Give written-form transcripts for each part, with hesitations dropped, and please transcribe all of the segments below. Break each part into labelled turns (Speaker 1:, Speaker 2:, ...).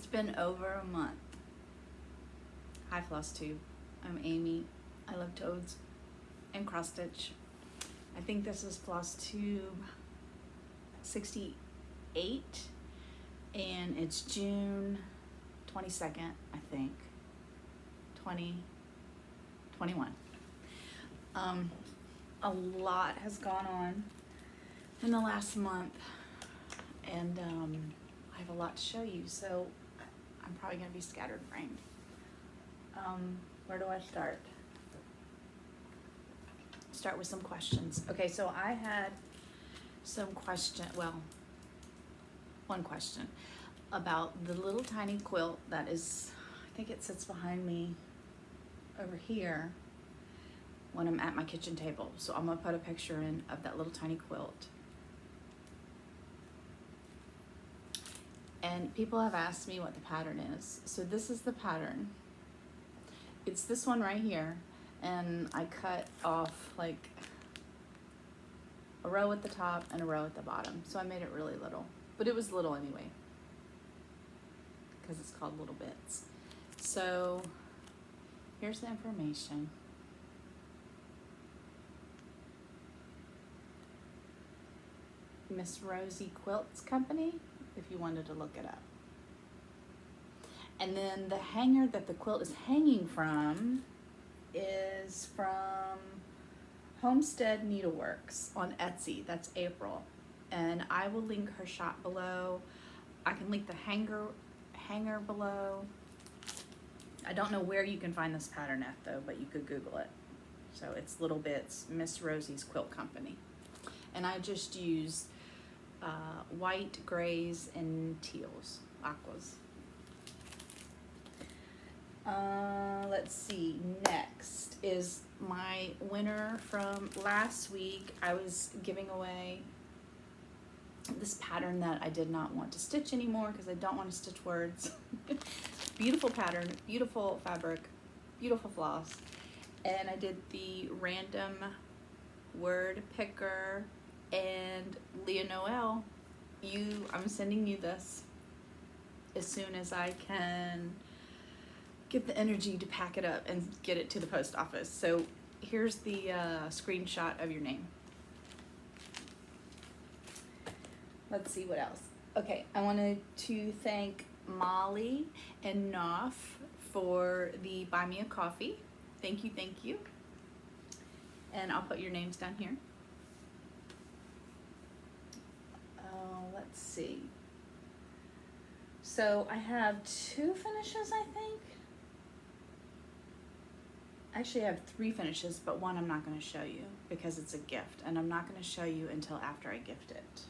Speaker 1: It's been over a month. Hi Flosstube, I'm Amy. I love toads and cross stitch. I think this is Flosstube 68 and it's June 22nd, I think, 2021. A lot has gone on in the last month and I have a lot to show you, so I'm probably gonna be scattered brained. Where do I start? Start with some questions. Okay, so I had some one question about the little tiny quilt that is, I think it sits behind me over here when I'm at my kitchen table. So I'm gonna put a picture in of that little tiny quilt. And people have asked me what the pattern is. So this is the pattern. It's this one right here. And I cut off like a row at the top and a row at the bottom. So I made it really little, but it was little anyway, because it's called Little Bits. So here's the information. Miss Rosie Quilts Company, if you wanted to look it up. And then the hanger that the quilt is hanging from is from Homestead Needleworks on Etsy. That's April. And I will link her shop below. I can link the hanger below. I don't know where you can find this pattern at though, but you could Google it. So it's Little Bits, Miss Rosie's Quilt Company. And I just use white, grays, and teals, aquas. Let's see, next is my winner from last week. I was giving away this pattern that I did not want to stitch anymore because I don't want to stitch words. Beautiful pattern, beautiful fabric, beautiful floss. And I did the random word picker, and Leah Noel, I'm sending you this as soon as I can get the energy to pack it up and get it to the post office. So here's the screenshot of your name. Let's see what else. Okay, I wanted to thank Molly and Nouf for the Buy Me a Coffee. Thank you, thank you. And I'll put your names down here. Let's see. So I have 2 finishes, I think. Actually, I have 3 finishes, but one I'm not going to show you because it's a gift, and I'm not going to show you until after I gift it.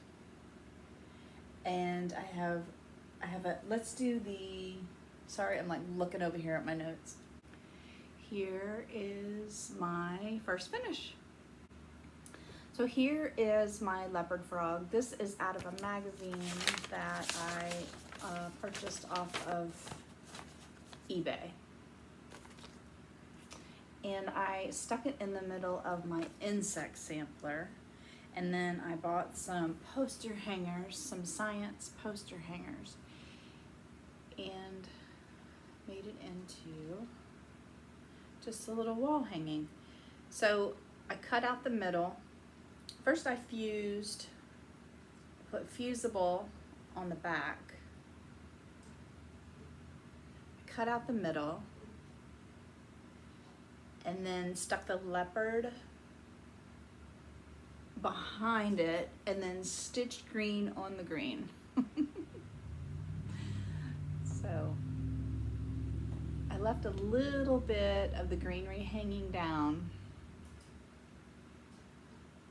Speaker 1: And I have let's do the, sorry, I'm like looking over here at my notes. Here is my first finish. So here is my leopard frog. This is out of a magazine that I purchased off of eBay. And I stuck it in the middle of my insect sampler. And then I bought some poster hangers, some science poster hangers, and made it into just a little wall hanging. So I cut out the middle. First I put fusible on the back, cut out the middle, and then stuck the leopard behind it, and then stitched green on the green. So I left a little bit of the greenery hanging down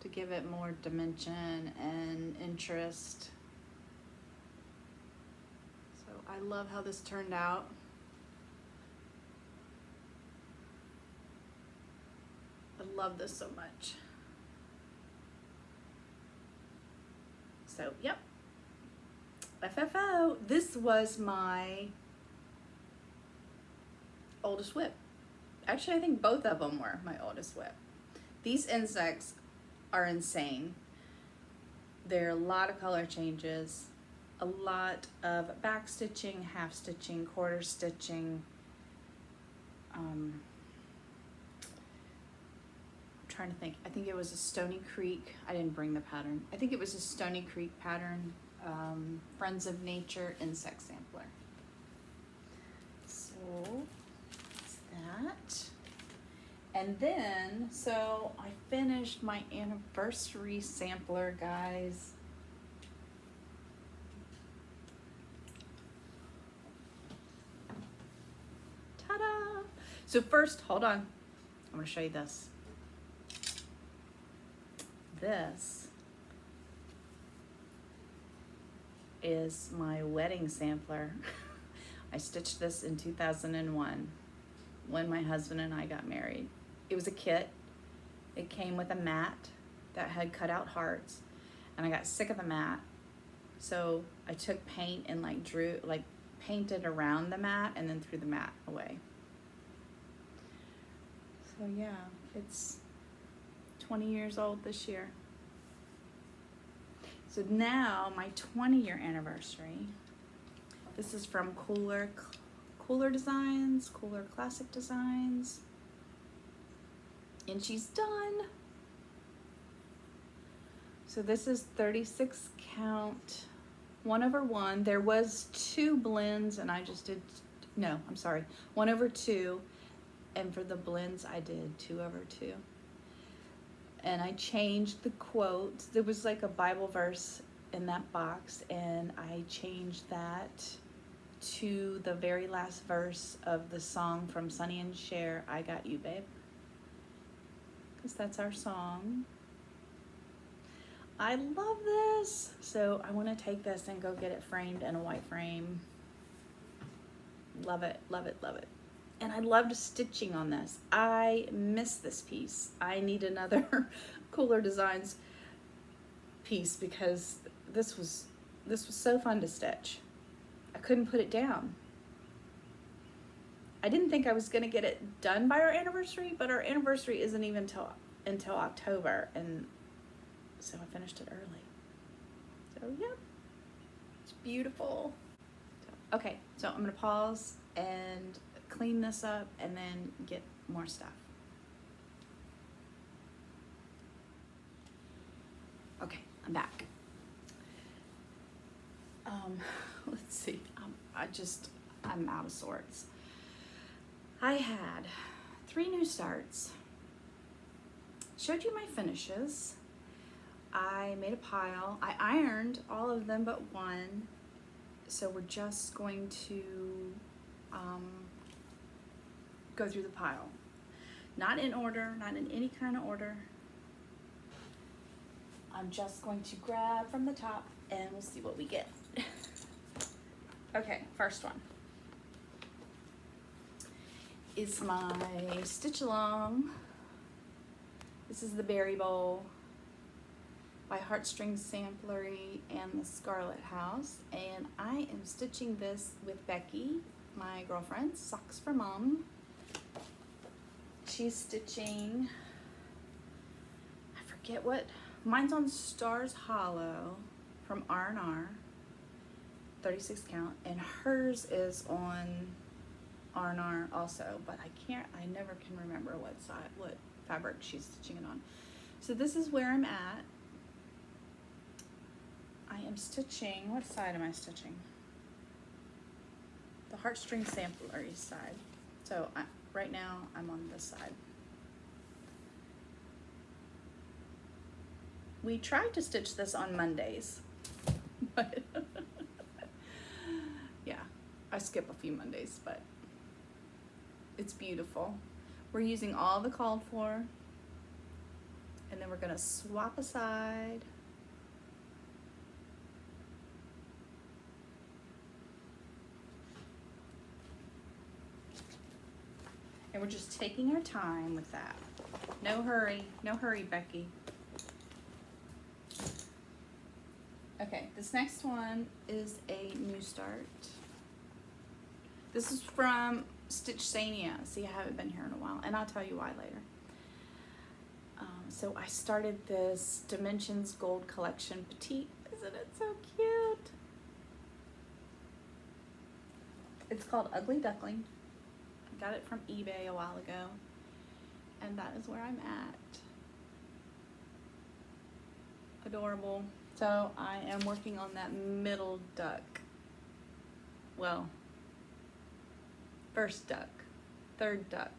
Speaker 1: to give it more dimension and interest. So I love how this turned out. I love this so much. So, yep. FFO. This was my oldest whip. Actually, I think both of them were my oldest whip. These insects are insane. There are a lot of color changes. a lot of back stitching, half stitching, quarter stitching. I'm trying to think. I think it was a Stony Creek. I didn't bring the pattern. I think it was a Stony Creek pattern. Friends of Nature insect sampler. So that's that. And then, so I finished my anniversary sampler, guys. Ta-da! So first, hold on. I'm gonna show you this. This is my wedding sampler. I stitched this in 2001 when my husband and I got married. It was a kit. It came with a mat that had cut out hearts, and I got sick of the mat. So I took paint and painted around the mat and then threw the mat away. So yeah, it's 20 years old this year. So now my 20-year anniversary. This is from Cooler Designs, Cooler Classic Designs. And she's done. So this is 36 count, 1/1. There was 2 blends and I just did, no, I'm sorry, 1/2. And for the blends I did 2/2. And I changed the quotes. There was like a Bible verse in that box, and I changed that to the very last verse of the song from Sonny and Cher, I Got You, Babe. Because that's our song. I love this. So I want to take this and go get it framed in a white frame. Love it, love it, love it. And I loved stitching on this. I miss this piece. I need another Cooler Designs piece because this was so fun to stitch. I couldn't put it down. I didn't think I was gonna get it done by our anniversary, but our anniversary isn't even until October, and so I finished it early. So yeah, it's beautiful. Okay, so I'm gonna pause and clean this up and then get more stuff. Okay, I'm back. Let's see, I'm out of sorts. I had 3 new starts. Showed you my finishes. I made a pile. I ironed all of them but one. So we're just going to go through the pile. Not in order, not in any kind of order. I'm just going to grab from the top and we'll see what we get. Okay, first one is my Stitch Along. This is the Berry Bowl by Heartstrings Samplery and the Scarlet House, and I am stitching this with Becky, my girlfriend, Socks for Mom. She's stitching, I forget what, mine's on Stars Hollow from R&R, 36 count, and hers is on R&R also, but I never can remember what fabric she's stitching it on. So this is where I'm at. I am stitching, what side am I stitching? The Heartstring Samplery side. So right now I'm on this side. We tried to stitch this on Mondays, but yeah, I skip a few Mondays, but it's beautiful. We're using all the called for, and then we're gonna swap a side. And we're just taking our time with that. No hurry, Becky. Okay, this next one is a new start. This is from Stitchsania. See, I haven't been here in a while, and I'll tell you why later. So I started this Dimensions Gold Collection Petite. Isn't it so cute? It's called Ugly Duckling. I got it from eBay a while ago, and that is where I'm at. Adorable. So I am working on that middle duck. Well, first duck, third duck.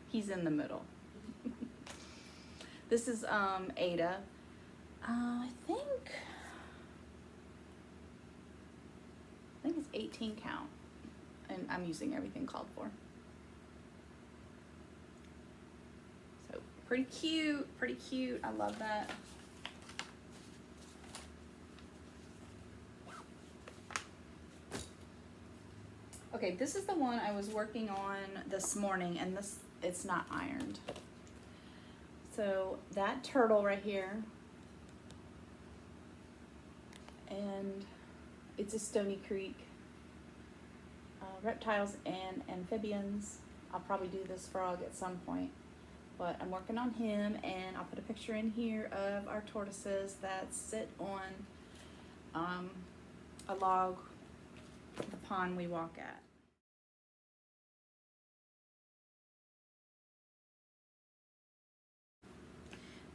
Speaker 1: He's in the middle. This is Ada. I think it's 18 count, and I'm using everything called for. So pretty cute, pretty cute. I love that. Okay, this is the one I was working on this morning, and it's not ironed. So that turtle right here, and it's a Stony Creek. Reptiles and amphibians. I'll probably do this frog at some point, but I'm working on him, and I'll put a picture in here of our tortoises that sit on a log, the pond we walk at.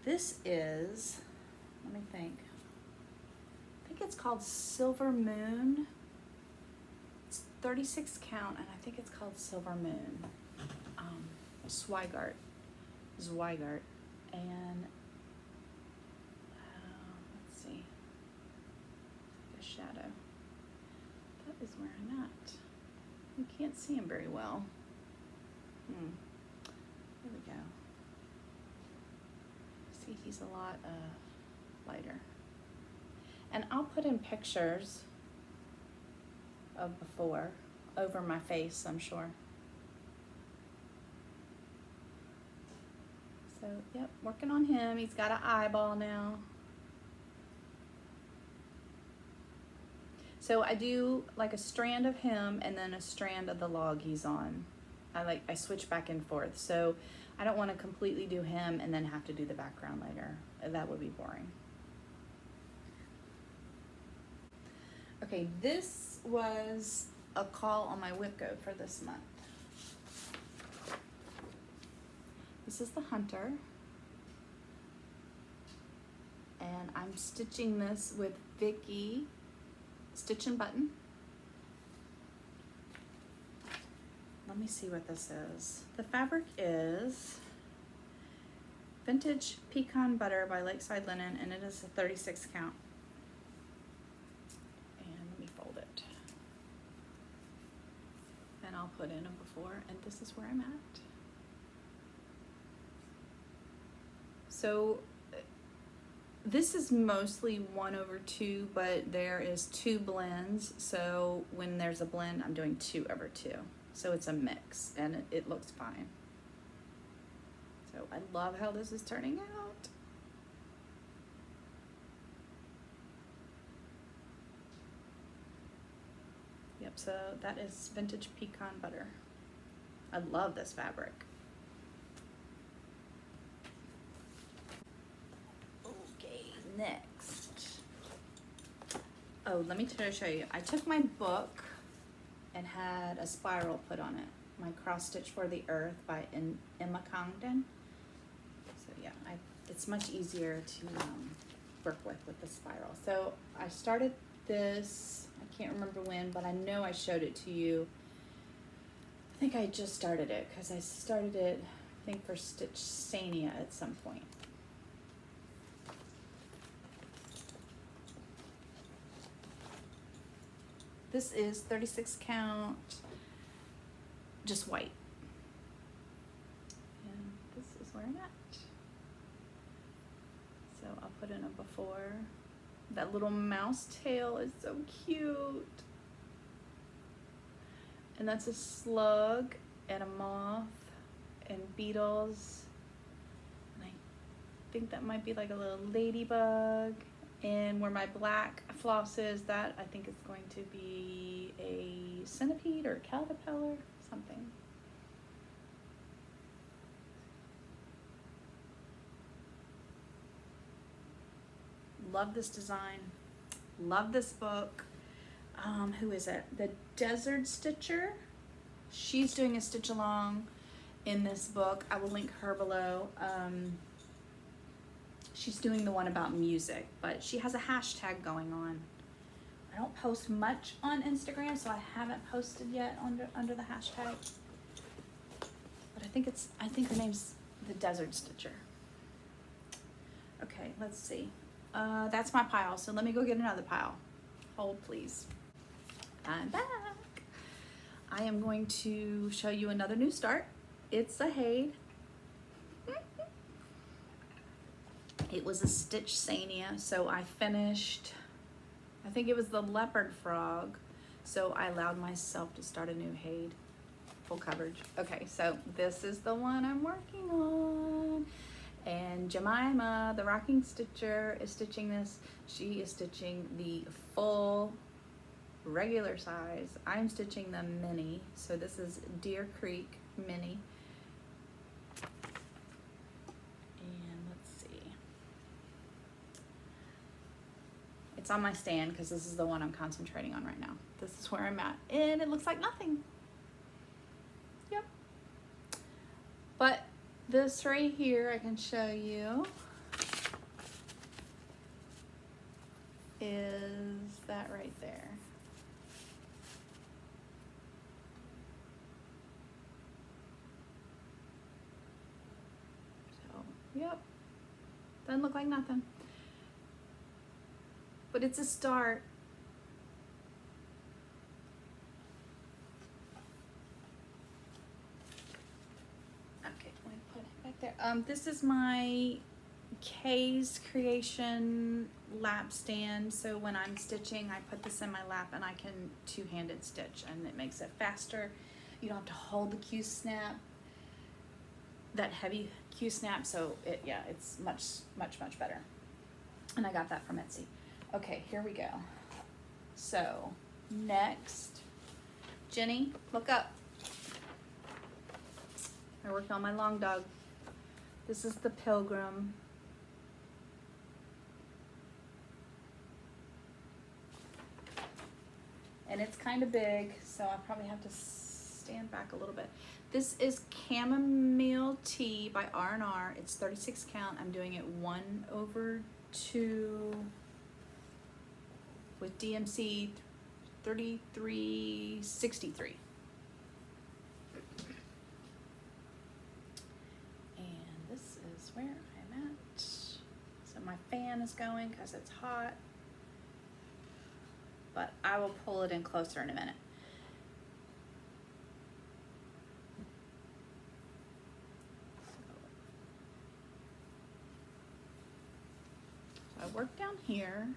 Speaker 1: This is, let me think. I think it's called Silver Moon. It's 36 count, and I think it's called Silver Moon. Zweigart, and let's see, a shadow. That is where I'm at. You can't see him very well. There we go. See, he's a lot lighter. And I'll put in pictures of before over my face, I'm sure. So, yep, working on him. He's got an eyeball now. So I do like a strand of him and then a strand of the log he's on. I switch back and forth. So I don't want to completely do him and then have to do the background later. That would be boring. Okay, this was a call on my whip goat for this month. This is the Hunter, and I'm stitching this with Vikki Stitch and Button. Let me see what this is. The fabric is Vintage Pecan Butter by Lakeside Linen, and it is a 36 count. And let me fold it. And I'll put in a before, and this is where I'm at. So this is mostly 1/2, but there is 2 blends. So when there's a blend, I'm doing 2/2. So it's a mix, and it looks fine. So I love how this is turning out. Yep, so that is Vintage Pecan Butter. I love this fabric. Okay, next. Oh, let me show you. I took my book and had a spiral put on it. My Cross Stitch for the Earth by Emma Congdon. So yeah, it's much easier to work with the spiral. So I started this, I can't remember when, but I know I showed it to you. I think I just started it because I started it, I think, for Stitch Sania at some point. This is 36 count, just white. And this is where I'm at. So I'll put in a before. That little mouse tail is so cute. And that's a slug and a moth and beetles. And I think that might be like a little ladybug. And where my black floss is, that I think is going to be a centipede or a caterpillar, something. Love this design. Love this book. who is it? The Desert Stitcher. She's doing a stitch along in this book. I will link her below. She's doing the one about music, but she has a hashtag going on. I don't post much on Instagram, so I haven't posted yet under the hashtag. But I think her name's the Desert Stitcher. Okay, let's see. That's my pile, so let me go get another pile. Hold, please. I'm back. I am going to show you another new start. It's a HADE. It was a stitch sania, so I finished, I think it was the leopard frog, so I allowed myself to start a new HADE, full coverage. Okay, so this is the one I'm working on, and Jamima, the rocking stitcher, is stitching this. She is stitching the full regular size. I'm stitching the mini, so this is Deer Creek mini. It's on my stand because this is the one I'm concentrating on right now. This is where I'm at, and it looks like nothing. Yep. But this right here, I can show you, is that right there. So, yep. Doesn't look like nothing. But it's a start. Okay, let me put it back there. This is my Kay's Creation lap stand. So when I'm stitching, I put this in my lap and I can two-handed stitch, and it makes it faster. You don't have to hold the Q snap, that heavy Q snap. So it's much better. And I got that from Etsy. Okay, here we go. So, next, Jenny, look up. I'm working on my long dog. This is the Pilgrim. And it's kind of big, so I probably have to stand back a little bit. This is Chamomile Tea by R&R. It's 36 count. I'm doing it 1/2 with DMC 3363. And this is where I'm at. So my fan is going because it's hot, but I will pull it in closer in a minute. So I work down here.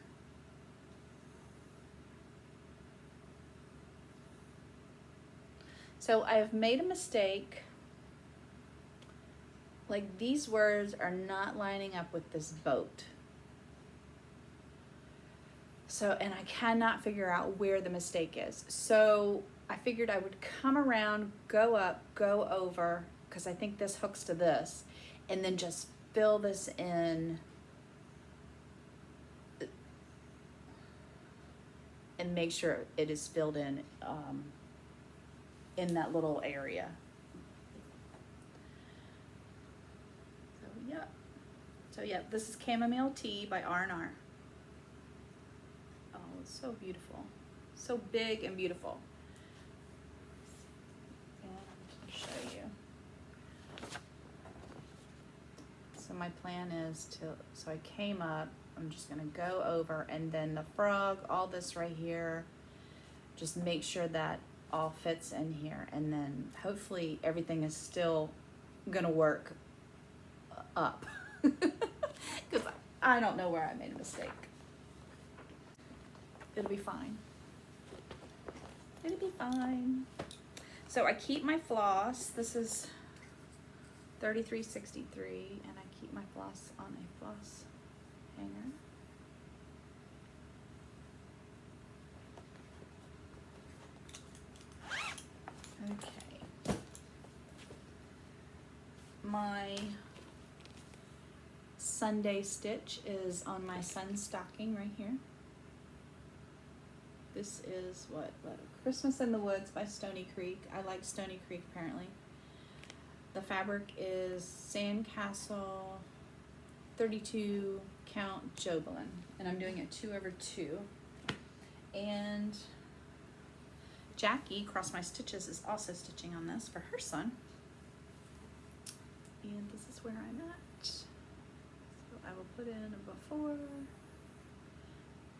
Speaker 1: So I have made a mistake. Like, these words are not lining up with this boat. So, and I cannot figure out where the mistake is. So I figured I would come around, go up, go over, because I think this hooks to this, and then just fill this in and make sure it is filled in that little area. So yeah, this is Chamomile Tea by R&R. Oh, it's so beautiful. So big and beautiful. And I'll show you. So my plan is so I came up, I'm just gonna go over, and then the frog, all this right here, just make sure that all fits in here, and then hopefully everything is still gonna work up, because I don't know where I made a mistake. It'll be fine. It'll be fine. So I keep my floss. This is 3363, and I keep my floss on a floss hanger. Okay. My Sunday stitch is on my son's stocking right here. This is what Christmas in the Woods by Stony Creek. I like Stony Creek apparently. The fabric is Sandcastle 32 count Jobelin, and I'm doing a 2/2. And Jacquie, Cross My Stitches, is also stitching on this for her son. And this is where I'm at. So I will put in a before.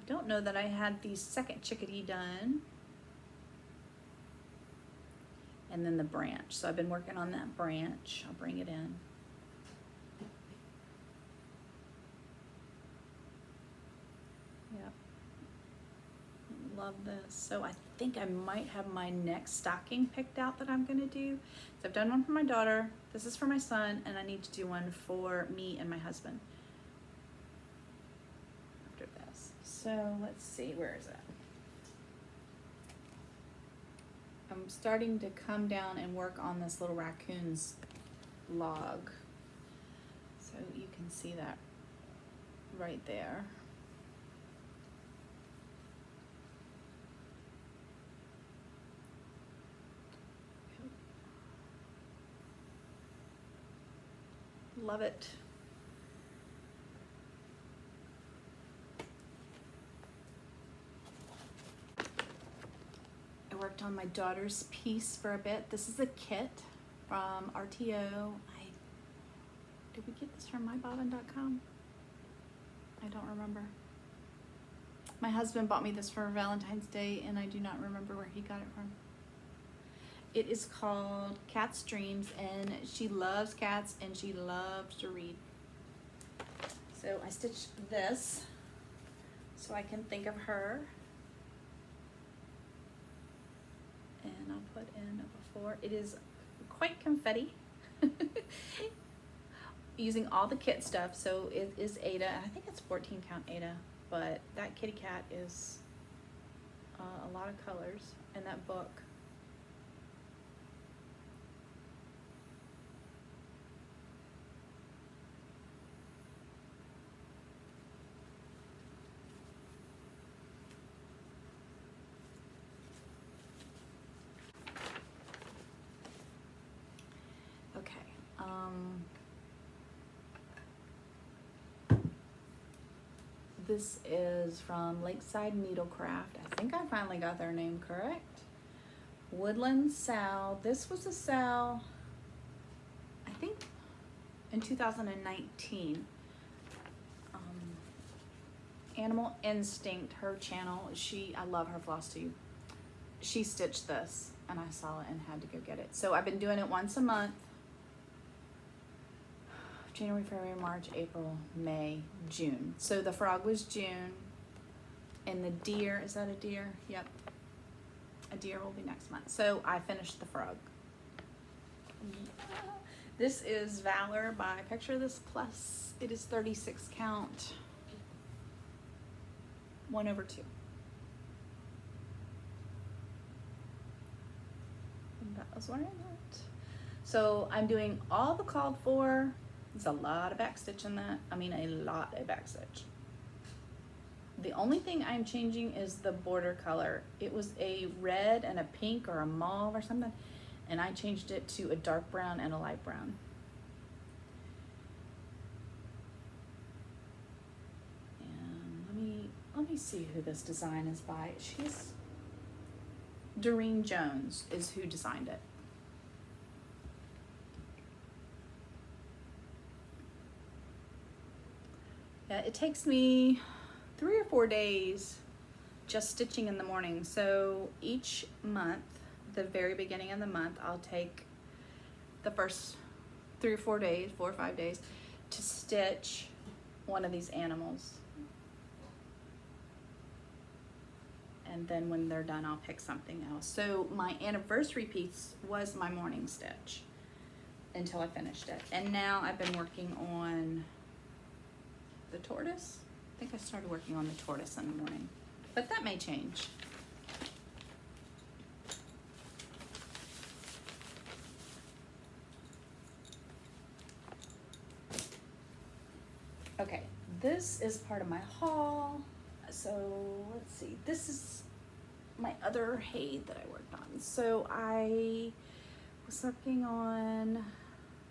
Speaker 1: I don't know that I had the second chickadee done. And then the branch. So I've been working on that branch. I'll bring it in. Yep. Love this. So I think I might have my next stocking picked out that I'm gonna do. So I've done one for my daughter. This is for my son, and I need to do one for me and my husband after this. So let's see, where is it? I'm starting to come down and work on this little raccoon's log. So you can see that right there. Love it. I worked on my daughter's piece for a bit. This is a kit from RTO. Did we get this from mybobbin.com? I don't remember. My husband bought me this for Valentine's Day, and I do not remember where he got it from. It is called Cat's Dreams, and she loves cats and she loves to read. So I stitched this so I can think of her. And I'll put in a before. It is quite confetti. Using all the kit stuff, so it is Ada. I think it's 14 count Ada, but that kitty cat is a lot of colors, and that book. This is from Lakeside Needlecraft. I think I finally got their name correct. Woodland SAL. This was a SAL, I think, in 2019. Animal Instinct, her channel. I love her Flosstube. She stitched this, and I saw it and had to go get it. So I've been doing it once a month. January, February, March, April, May, June. So the frog was June, and the deer, is that a deer? Yep. A deer will be next month. So I finished the frog. This is Valor by Picture This Plus. It is 36 count, 1/2. And that was what I meant. So I'm doing all the called for. There's a lot of backstitch in that. I mean, a lot of backstitch. The only thing I'm changing is the border color. It was a red and a pink or a mauve or something, and I changed it to a dark brown and a light brown. And let me see who this design is by. Doreen Jones is who designed it. It takes me 3 or 4 days just stitching in the morning. So each month, the very beginning of the month, I'll take the first 3 or 4 days, 4 or 5 days, to stitch one of these animals. And then when they're done, I'll pick something else. So my anniversary piece was my morning stitch until I finished it. And now I've been working on the tortoise. I think I started working on the tortoise in the morning, but that may change. Okay, this is part of my haul. So let's see, this is my other HADE that I worked on. So I was working on,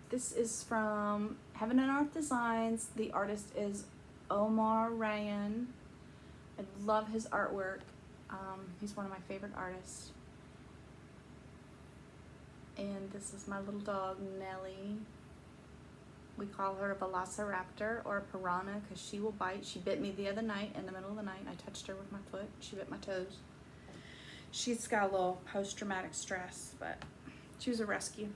Speaker 1: this is from Heaven and Earth Designs. The artist is Omar Ryan. I love his artwork. He's one of my favorite artists. And this is my little dog, Nellie. We call her a velociraptor or a piranha because she will bite. She bit me the other night in the middle of the night. I touched her with my foot. She bit my toes. She's got a little post-traumatic stress, but she was a rescue.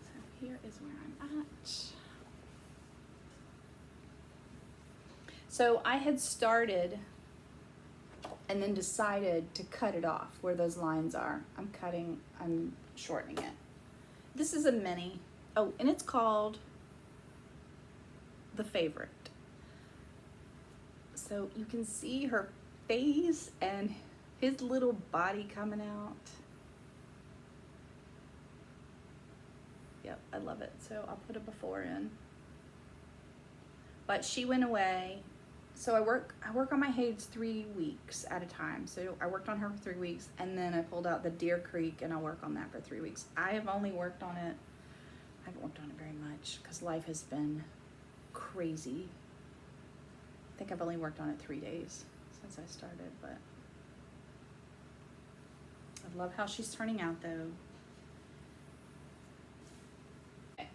Speaker 1: So here is where I'm at. So I had started and then decided to cut it off where those lines are. I'm shortening it. This is a mini. Oh, and it's called The Favorite. So you can see her face and his little body coming out. Yep, I love it. So I'll put a before in. But she went away. So I work on my HADEs 3 weeks at a time. So I worked on her for 3 weeks, and then I pulled out the Deer Creek, and I'll work on that for 3 weeks. I have only worked on it, I haven't worked on it very much because life has been crazy. I think I've only worked on it 3 days since I started, but I love how she's turning out though. Okay.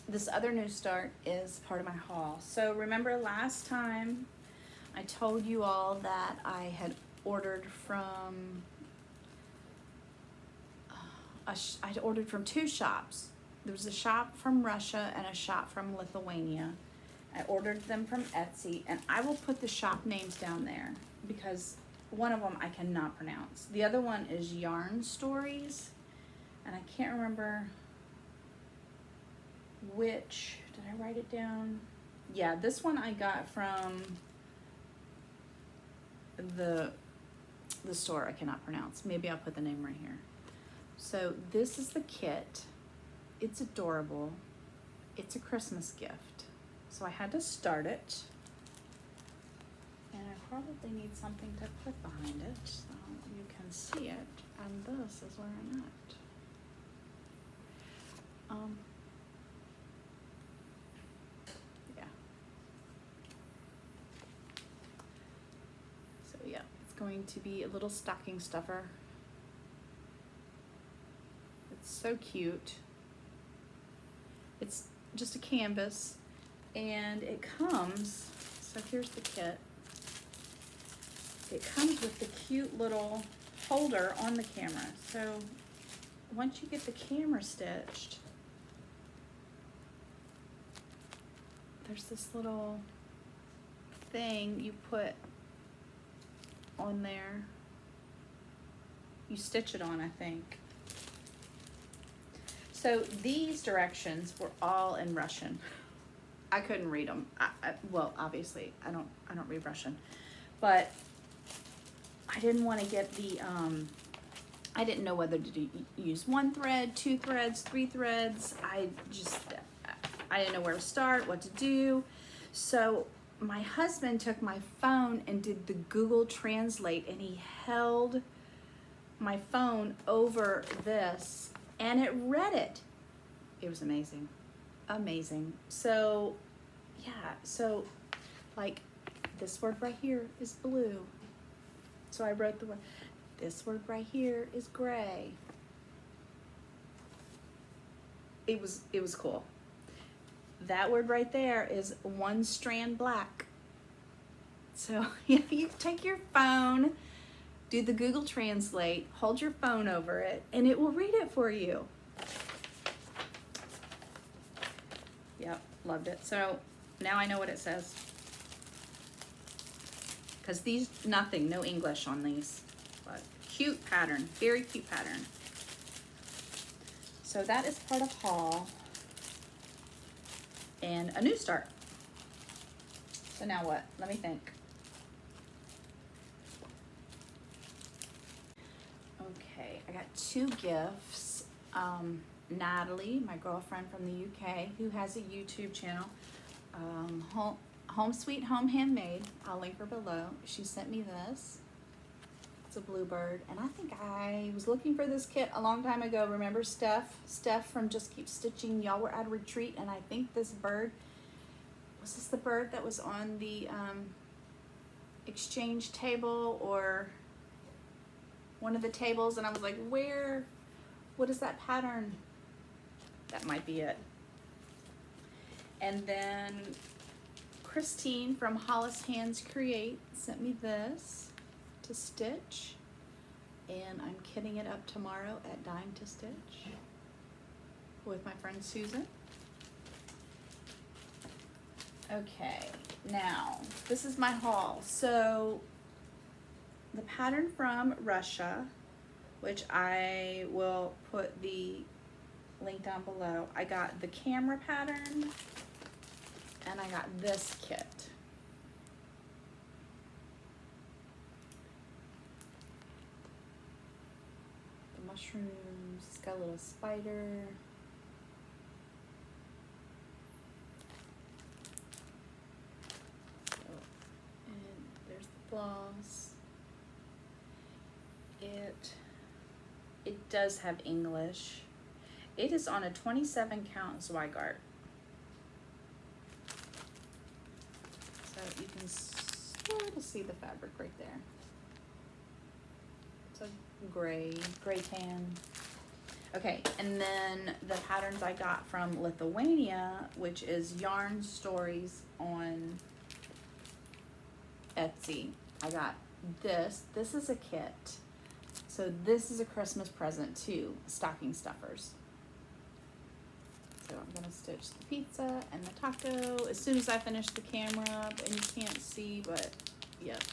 Speaker 1: This other new start is part of my haul. So remember last time I told you all that I had ordered from I'd ordered from 2 shops. There was a shop from Russia and a shop from Lithuania. I ordered them from Etsy, and I will put the shop names down there because one of them I cannot pronounce. The other one is Yarn Stories, and I can't remember which. Did I write it down? Yeah, this one I got from the store I cannot pronounce. Maybe I'll put the name right here. So this is the kit. It's adorable. It's a Christmas gift. So I had to start it. And I probably need something to put behind it so you can see it. And this is where I'm at. Yeah. So yeah, it's going to be a little stocking stuffer. It's so cute. It's just a canvas, and it comes, so here's the kit. It comes with the cute little holder on the camera. So once you get the camera stitched, there's this little thing you put on there. You stitch it on, I think. So these directions were all in Russian. I couldn't read them. Well, obviously, I don't read Russian, but I didn't want to get the. I didn't know whether to use 1 thread, 2 threads, 3 threads. I didn't know where to start, what to do. So my husband took my phone and did the Google Translate, and he held my phone over this. And it read it. It was amazing. Amazing. So, yeah. So, like, this word right here is blue. So I wrote the word. This word right here is gray. It was cool. That word right there is 1 strand black. So, if you take your phone, do the Google Translate, hold your phone over it, and it will read it for you. Yep, loved it. So now I know what it says. Because these, no English on these. But cute pattern, very cute pattern. So that is part of haul. And a new start. So now what? Let me think. Okay, I got 2 gifts. Natalie, my girlfriend from the UK, who has a YouTube channel, Home Sweet Home Handmade. I'll link her below. She sent me this. It's a bluebird, and I think I was looking for this kit a long time ago. Remember Steph? Steph from Just Keep Stitching. Y'all were at a retreat, and I think this bird, was this the bird that was on the exchange table or one of the tables? And I was like, where, what is that pattern? That might be it. And then Christine from Hollis Hands Create sent me this to stitch, and I'm kitting it up tomorrow at Dime to Stitch with my friend Susan. Okay, now this is my haul. So the pattern from Russia, which I will put the link down below. I got the camera pattern, and I got this kit. Mushrooms, it's got a little spider. So, and there's the floss. It does have English. It is on a 27 count Zweigart. So you can sort of see the fabric right there. So gray tan. Okay, and then the patterns I got from Lithuania, which is Yarn Stories on Etsy. I got this. This is a kit. So this is a Christmas present too, stocking stuffers. So I'm gonna stitch the pizza and the taco as soon as I finish the camera up, and you can't see, but yep.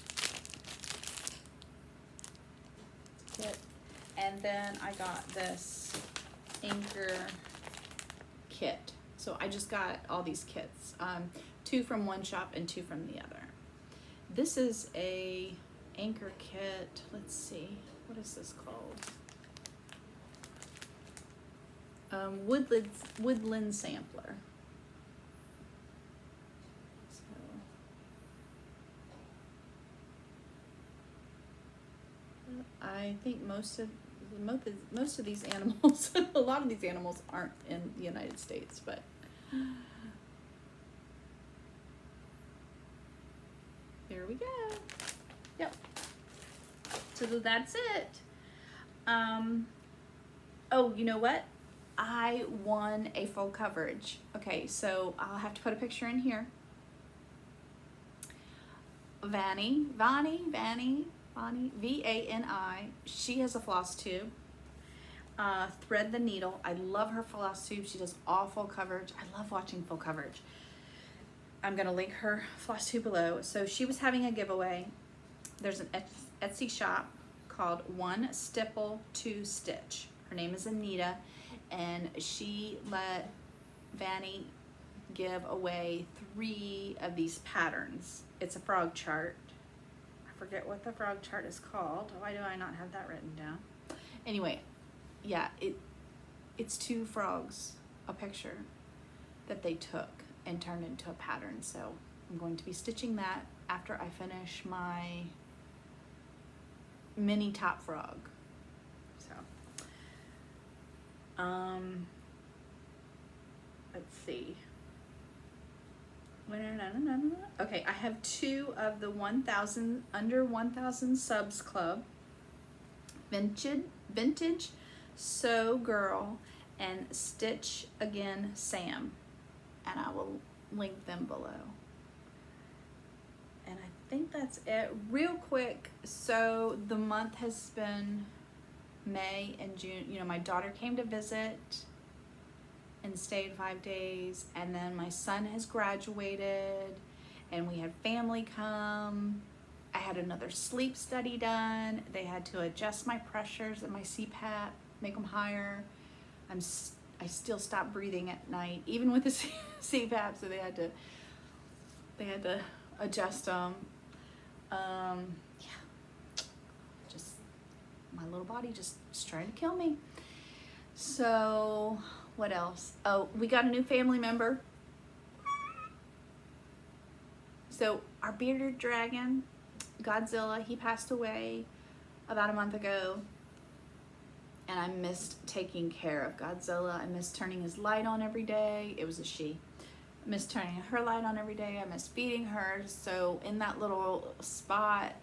Speaker 1: Kit. And then I got this anchor kit. So I just got all these kits, 2 from one shop and 2 from the other. This is a anchor kit. Let's see, what is this called? Woodland Sampler. So I think most of these animals, a lot of these animals aren't in the United States, but there we go. Yep. So that's it. Oh, you know what? I won a full coverage. Okay, so I'll have to put a picture in here. Vani, V-A-N-I. She has a floss tube. Thread the Needle. I love her floss tube. She does all full coverage. I love watching full coverage. I'm gonna link her floss tube below. So she was having a giveaway. There's an Etsy shop called One Stipple to Stitch. Her name is Anita, and she let Vani give away 3 of these patterns. It's a frog chart. I forget what the frog chart is called. Why do I not have that written down? Anyway, yeah, it's 2 frogs, a picture that they took and turned into a pattern. So I'm going to be stitching that after I finish my mini top frog. So let's see. Okay, I have 2 of the 1,000 under 1,000 subs club. Vintage Sew Girl and Stitch Again Sam, and I will link them below. And I think that's it. Real quick, so the month has been May and June. You know, my daughter came to visit and stayed 5 days, and then my son has graduated, and we had family come. I had another sleep study done. They had to adjust my pressures and my CPAP, make them higher. I still stopped breathing at night, even with the CPAP, so they had to adjust them. Yeah, just my little body just trying to kill me. So what else? Oh, we got a new family member. So our bearded dragon, Godzilla, he passed away about a month ago. And I missed taking care of Godzilla. I missed turning his light on every day. It was a she. I missed turning her light on every day. I missed feeding her. So in that little spot,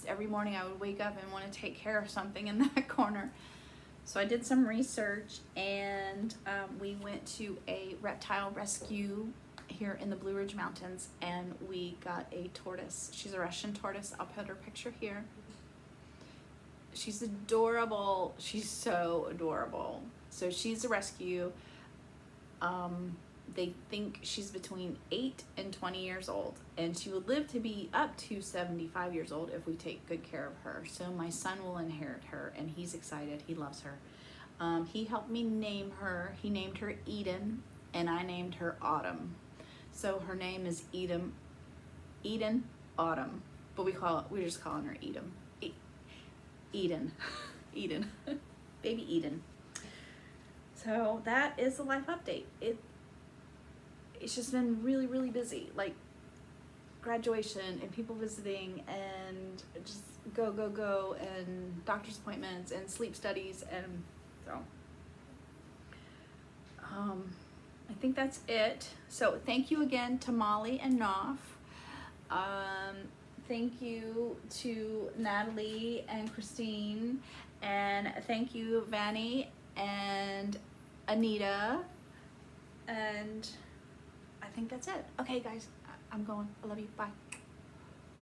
Speaker 1: every morning I would wake up and want to take care of something in that corner. So I did some research, and we went to a reptile rescue here in the Blue Ridge Mountains, and we got a tortoise. She's a Russian tortoise. I'll put her picture here. She's adorable. She's so adorable. So she's a rescue. They think she's between 8 and 20 years old, and she would live to be up to 75 years old if we take good care of her. So my son will inherit her, and he's excited. He loves her. He helped me name her. He named her Eden, and I named her Autumn. So her name is Eden Autumn, but we're just calling her Eden. Eden. Baby Eden. So that is the life update. It's just been really, really busy, like graduation and people visiting and just go, and doctor's appointments and sleep studies, and so I think that's it. So thank you again to Molly and Nouf. Thank you to Natalie and Christine, and thank you Vani and Anita, and I think that's it. Okay guys, I'm going. I love you. Bye.